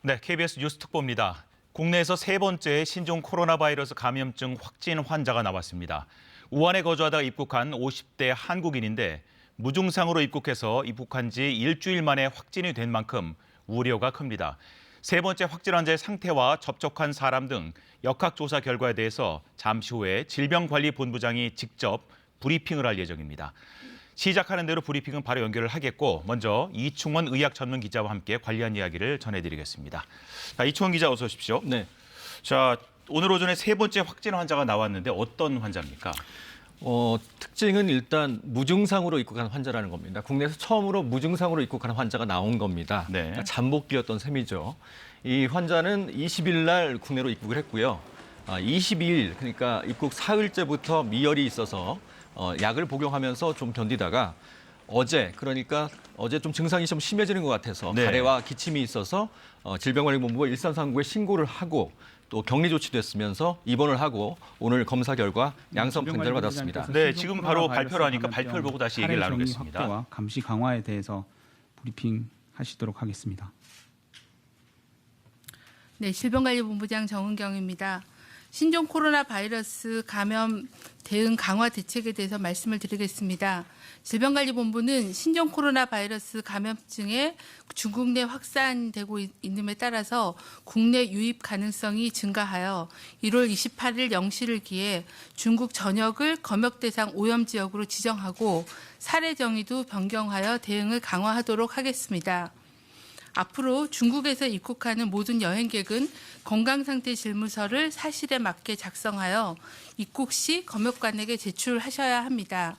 네, KBS 뉴스 특보입니다. 국내에서 세 번째 신종 코로나 바이러스 감염증 확진 환자가 나왔습니다. 우한에 거주하다가 입국한 50대 한국인인데 무증상으로 입국해서 입국한 지 일주일 만에 확진이 된 만큼 우려가 큽니다. 세 번째 확진 환자의 상태와 접촉한 사람 등 역학조사 결과에 대해서 잠시 후에 질병관리본부장이 직접 브리핑을 할 예정입니다. 시작하는 대로 브리핑은 바로 연결을 하겠고 먼저 이충원 의학 전문 기자와 함께 관련 이야기를 전해드리겠습니다. 자, 이충원 기자 어서 오십시오. 네. 자, 오늘 오전에 세 번째 확진 환자가 나왔는데 어떤 환자입니까? 특징은 일단 무증상으로 입국한 환자라는 겁니다. 국내에서 처음으로 무증상으로 입국한 환자가 나온 겁니다. 네. 그러니까 잠복기였던 셈이죠. 이 환자는 20일 날 국내로 입국을 했고요. 22일, 그러니까 입국 사흘째부터 미열이 있어서 약을 복용하면서 좀 견디다가 그러니까 어제 좀 증상이 좀 심해지는 것 같아서 네. 가래와 기침이 있어서 질병관리본부가 1339에 신고를 하고 또 격리 조치됐으면서 입원을 하고 오늘 검사 결과 양성 판정을 받았습니다. 네, 지금 바로 발표를 하니까 발표를 보고 다시 얘기를 나누겠습니다. 확대와 감시 강화에 대해서 브리핑하시도록 하겠습니다. 네, 질병관리본부장 정은경입니다. 신종 코로나 바이러스 감염 대응 강화 대책에 대해서 말씀을 드리겠습니다. 질병관리본부는 신종 코로나 바이러스 감염증에 중국 내 확산되고 있음에 따라서 국내 유입 가능성이 증가하여 1월 28일 0시를 기해 중국 전역을 검역 대상 오염 지역으로 지정하고 사례 정의도 변경하여 대응을 강화하도록 하겠습니다. 앞으로 중국에서 입국하는 모든 여행객은 건강상태 질문서를 사실에 맞게 작성하여 입국 시 검역관에게 제출하셔야 합니다.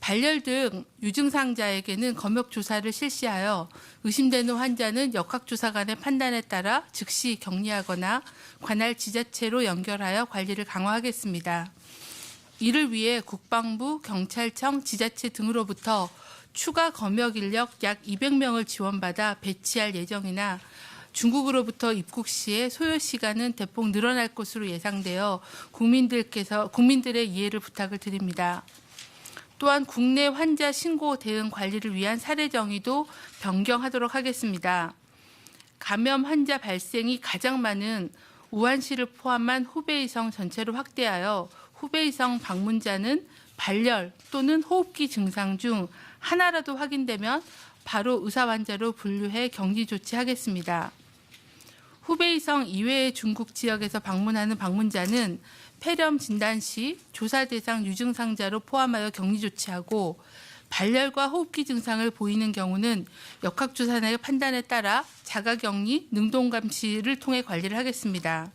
발열 등 유증상자에게는 검역 조사를 실시하여 의심되는 환자는 역학조사관의 판단에 따라 즉시 격리하거나 관할 지자체로 연결하여 관리를 강화하겠습니다. 이를 위해 국방부, 경찰청, 지자체 등으로부터 추가 검역 인력 약 200명을 지원받아 배치할 예정이나 중국으로부터 입국 시에 소요 시간은 대폭 늘어날 것으로 예상되어 국민들의 이해를 부탁을 드립니다. 또한 국내 환자 신고 대응 관리를 위한 사례 정의도 변경하도록 하겠습니다. 감염 환자 발생이 가장 많은 우한시를 포함한 후베이성 전체로 확대하여 후베이성 방문자는 발열 또는 호흡기 증상 중 하나라도 확인되면 바로 의사 환자로 분류해 격리 조치하겠습니다. 후베이성 이외의 중국 지역에서 방문하는 방문자는 폐렴 진단 시 조사 대상 유증상자로 포함하여 격리 조치하고 발열과 호흡기 증상을 보이는 경우는 역학조사관의 판단에 따라 자가격리, 능동감시를 통해 관리를 하겠습니다.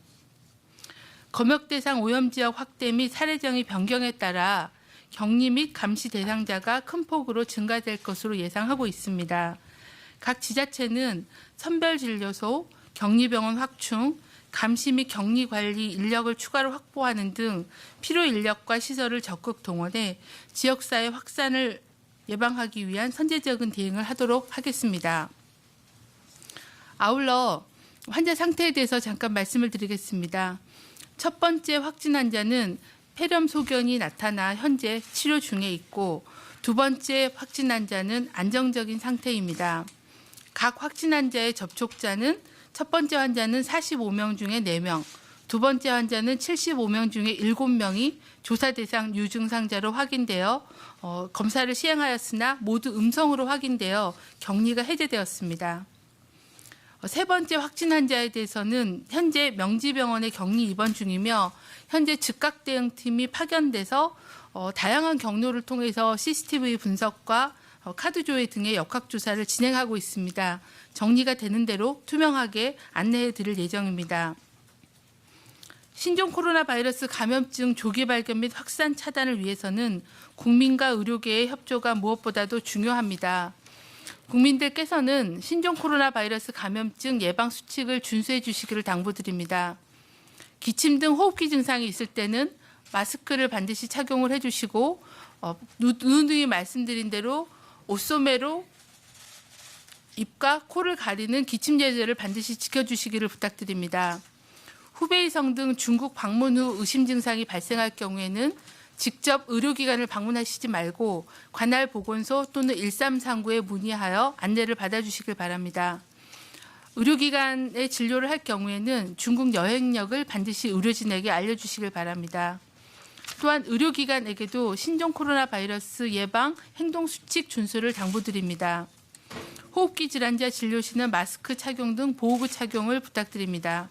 검역 대상 오염 지역 확대 및 사례 정의 변경에 따라 격리 및 감시 대상자가 큰 폭으로 증가될 것으로 예상하고 있습니다. 각 지자체는 선별진료소, 격리병원 확충, 감시 및 격리 관리 인력을 추가로 확보하는 등 필요 인력과 시설을 적극 동원해 지역사회 확산을 예방하기 위한 선제적인 대응을 하도록 하겠습니다. 아울러 환자 상태에 대해서 잠깐 말씀을 드리겠습니다. 첫 번째 확진 환자는 폐렴 소견이 나타나 현재 치료 중에 있고 두 번째 확진 환자는 안정적인 상태입니다. 각 확진 환자의 접촉자는 첫 번째 환자는 45명 중에 4명, 두 번째 환자는 75명 중에 7명이 조사 대상 유증상자로 확인되어 검사를 시행하였으나 모두 음성으로 확인되어 격리가 해제되었습니다. 세 번째 확진 환자에 대해서는 현재 명지병원에 격리 입원 중이며 현재 즉각 대응팀이 파견돼서 다양한 경로를 통해서 CCTV 분석과 카드 조회 등의 역학조사를 진행하고 있습니다. 정리가 되는 대로 투명하게 안내해 드릴 예정입니다. 신종 코로나 바이러스 감염증 조기 발견 및 확산 차단을 위해서는 국민과 의료계의 협조가 무엇보다도 중요합니다. 국민들께서는 신종 코로나 바이러스 감염증 예방 수칙을 준수해 주시기를 당부드립니다. 기침 등 호흡기 증상이 있을 때는 마스크를 반드시 착용을 해주시고 누누이 말씀드린 대로 옷소매로 입과 코를 가리는 기침 제재를 반드시 지켜주시기를 부탁드립니다. 후베이성 등 중국 방문 후 의심 증상이 발생할 경우에는 직접 의료기관을 방문하시지 말고 관할 보건소 또는 1339에 문의하여 안내를 받아주시길 바랍니다. 의료기관에 진료를 할 경우에는 중국 여행력을 반드시 의료진에게 알려주시길 바랍니다. 또한 의료기관에게도 신종 코로나 바이러스 예방 행동수칙 준수를 당부드립니다. 호흡기 질환자 진료 시는 마스크 착용 등 보호구 착용을 부탁드립니다.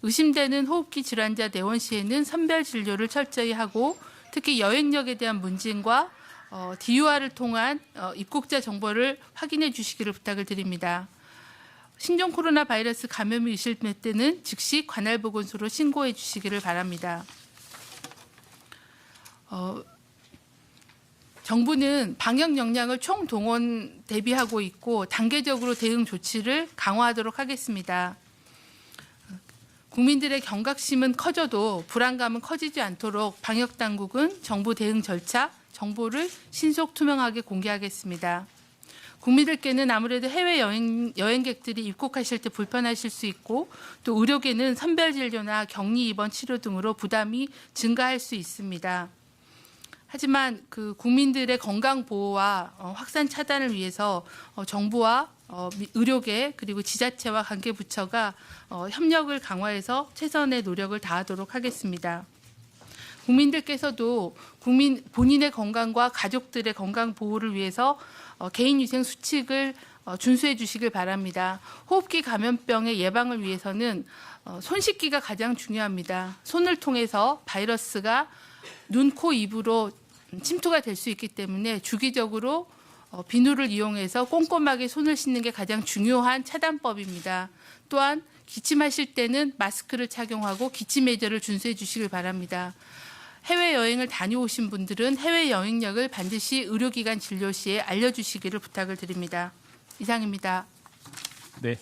의심되는 호흡기 질환자 내원 시에는 선별 진료를 철저히 하고 특히 여행력에 대한 문진과 DUR을 통한 입국자 정보를 확인해 주시기를 부탁을 드립니다. 신종 코로나 바이러스 감염이 의심될 때는 즉시 관할보건소로 신고해 주시기를 바랍니다. 정부는 방역 역량을 총동원 대비하고 있고 단계적으로 대응 조치를 강화하도록 하겠습니다. 국민들의 경각심은 커져도 불안감은 커지지 않도록 방역 당국은 정부 대응 절차, 정보를 신속 투명하게 공개하겠습니다. 국민들께는 아무래도 해외 여행객들이 입국하실 때 불편하실 수 있고 또 의료계는 선별 진료나 격리 입원 치료 등으로 부담이 증가할 수 있습니다. 하지만 그 국민들의 건강 보호와 확산 차단을 위해서 정부와 의료계 그리고 지자체와 관계부처가 협력을 강화해서 최선의 노력을 다하도록 하겠습니다. 국민들께서도 본인의 건강과 가족들의 건강 보호를 위해서 개인위생 수칙을 준수해 주시길 바랍니다. 호흡기 감염병의 예방을 위해서는 손 씻기가 가장 중요합니다. 손을 통해서 바이러스가 눈, 코, 입으로 침투가 될 수 있기 때문에 주기적으로 비누를 이용해서 꼼꼼하게 손을 씻는 게 가장 중요한 차단법입니다. 또한 기침하실 때는 마스크를 착용하고 기침 예절을 준수해 주시길 바랍니다. 해외여행을 다녀오신 분들은 해외 여행력을 반드시 의료기관 진료 시에 알려주시기를 부탁을 드립니다. 이상입니다. 네.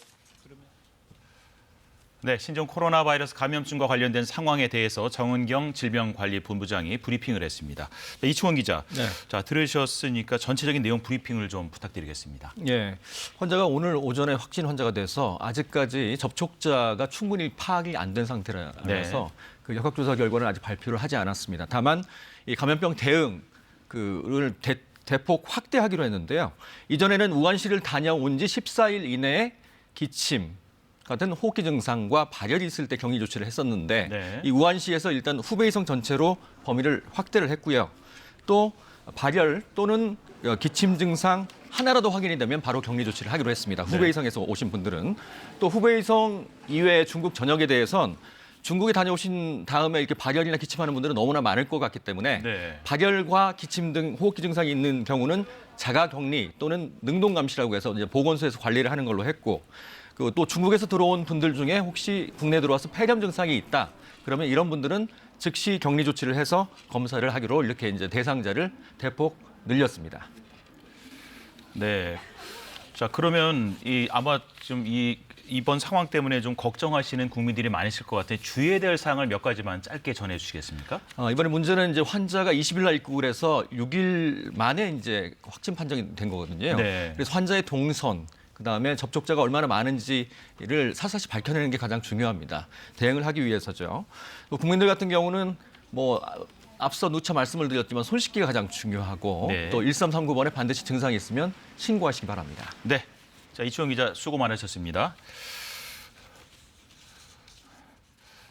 네, 신종 코로나 바이러스 감염증과 관련된 상황에 대해서 정은경 질병관리본부장이 브리핑을 했습니다. 네, 이충원 기자, 네. 자 들으셨으니까 전체적인 내용 브리핑을 좀 부탁드리겠습니다. 예, 환자가 오늘 오전에 확진 환자가 돼서 아직까지 접촉자가 충분히 파악이 안 된 상태라서 네. 그 역학조사 결과는 아직 발표를 하지 않았습니다. 다만 이 감염병 대응을 대폭 확대하기로 했는데요. 이전에는 우한시를 다녀온 지 14일 이내에 기침 같은 호흡기 증상과 발열이 있을 때 격리 조치를 했었는데 네. 이 우한시에서 일단 후베이성 전체로 범위를 확대를 했고요. 또 발열 또는 기침 증상 하나라도 확인이 되면 바로 격리 조치를 하기로 했습니다. 후베이성에서 오신 분들은. 또 후베이성 이외의 중국 전역에 대해선 중국에 다녀오신 다음에 이렇게 발열이나 기침하는 분들은 너무나 많을 것 같기 때문에 네. 발열과 기침 등 호흡기 증상이 있는 경우는 자가격리 또는 능동감시라고 해서 이제 보건소에서 관리를 하는 걸로 했고 또 중국에서 들어온 분들 중에 혹시 국내에 들어와서 폐렴 증상이 있다. 그러면 이런 분들은 즉시 격리 조치를 해서 검사를 하기로 이렇게 이제 대상자를 대폭 늘렸습니다. 네. 자 그러면 아마 좀 이번 상황 때문에 좀 걱정하시는 국민들이 많으실 것 같아요. 주의해야 될 사항을 몇 가지만 짧게 전해주시겠습니까? 이번에 문제는 이제 환자가 20일 날 입국을 해서 6일 만에 이제 확진 판정이 된 거거든요. 네. 그래서 환자의 동선, 그다음에 접촉자가 얼마나 많은지를 사사시 밝혀내는 게 가장 중요합니다. 대응을 하기 위해서죠. 또 국민들 같은 경우는 앞서 누차 말씀을 드렸지만 손 씻기가 가장 중요하고 네. 또 1339번에 반드시 증상이 있으면 신고하시기 바랍니다. 네. 자, 이충원 기자 수고 많으셨습니다.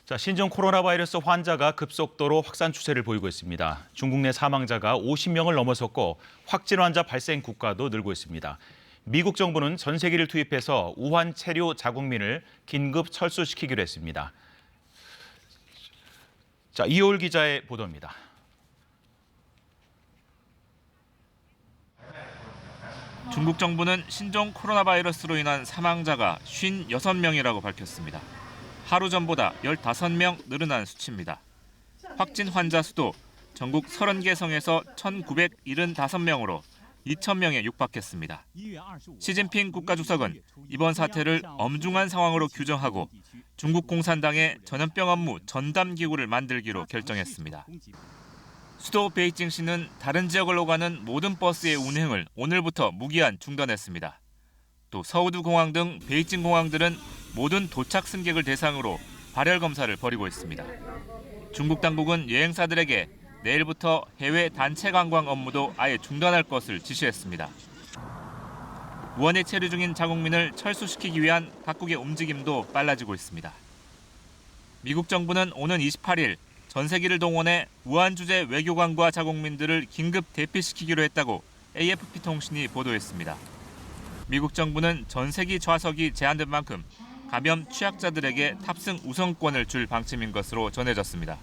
자, 신종 코로나 바이러스 환자가 급속도로 확산 추세를 보이고 있습니다. 중국 내 사망자가 50명을 넘어섰고 확진 환자 발생 국가도 늘고 있습니다. 미국 정부는 전세기를 투입해서 우한 체류 자국민을 긴급 철수시키기로 했습니다. 자, 이호울 기자의 보도입니다. 중국 정부는 신종 코로나 바이러스로 인한 사망자가 56명이라고 밝혔습니다. 하루 전보다 15명 늘어난 수치입니다. 확진 환자 수도 전국 30개 성에서 1,975명으로 2,000명에 육박했습니다. 시진핑 국가주석은 이번 사태를 엄중한 상황으로 규정하고 중국 공산당의 전염병 업무 전담기구를 만들기로 결정했습니다. 수도 베이징시는 다른 지역을 오가는 모든 버스의 운행을 오늘부터 무기한 중단했습니다. 또 서우두 공항 등 베이징 공항들은 모든 도착 승객을 대상으로 발열 검사를 벌이고 있습니다. 중국 당국은 여행사들에게 내일부터 해외 단체 관광 업무도 아예 중단할 것을 지시했습니다. 우한에 체류 중인 자국민을 철수시키기 위한 각국의 움직임도 빨라지고 있습니다. 미국 정부는 오는 28일 전세기를 동원해 우한 주재 외교관과 자국민들을 긴급 대피시키기로 했다고 AFP 통신이 보도했습니다. 미국 정부는 전세기 좌석이 제한된 만큼 감염 취약자들에게 탑승 우선권을 줄 방침인 것으로 전해졌습니다.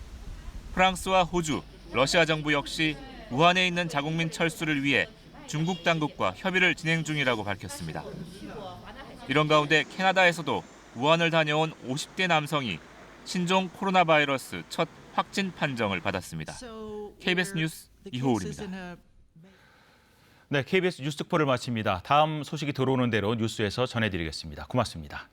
프랑스와 호주, 러시아 정부 역시 우한에 있는 자국민 철수를 위해 중국 당국과 협의를 진행 중이라고 밝혔습니다. 이런 가운데 캐나다에서도 우한을 다녀온 50대 남성이 신종 코로나 바이러스 첫 확진 판정을 받았습니다. KBS 뉴스 이호울입니다. 네, KBS 뉴스 특보를 마칩니다. 다음 소식이 들어오는 대로 뉴스에서 전해드리겠습니다. 고맙습니다.